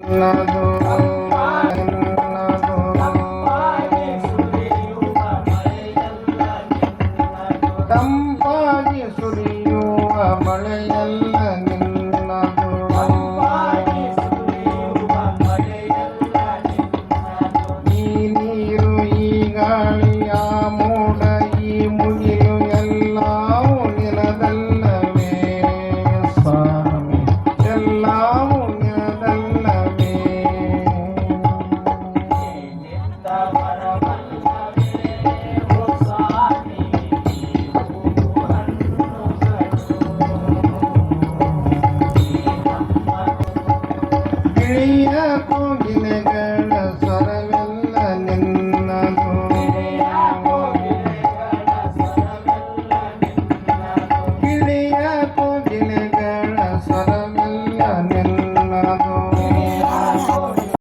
ನದು ತಂಪಾಗಿ ಸುರಿಯುವ ಮಳೆಯಲ್ಲ ನಿನ್ನದು ಈ ನೀರು ಈ ಗಾಳಿ ಆ ಮೋಡ ಈ ಮುಗಿಲು ಎಲ್ಲವೂ ನಿನದಲ್ಲವೇ ಸ್ವಾಮಿ ಎಲ್ಲವೂ ನಿನದಲ್ಲವೇ ಗಿಳಿಯ ಕೋಗಿಲೆಗಳ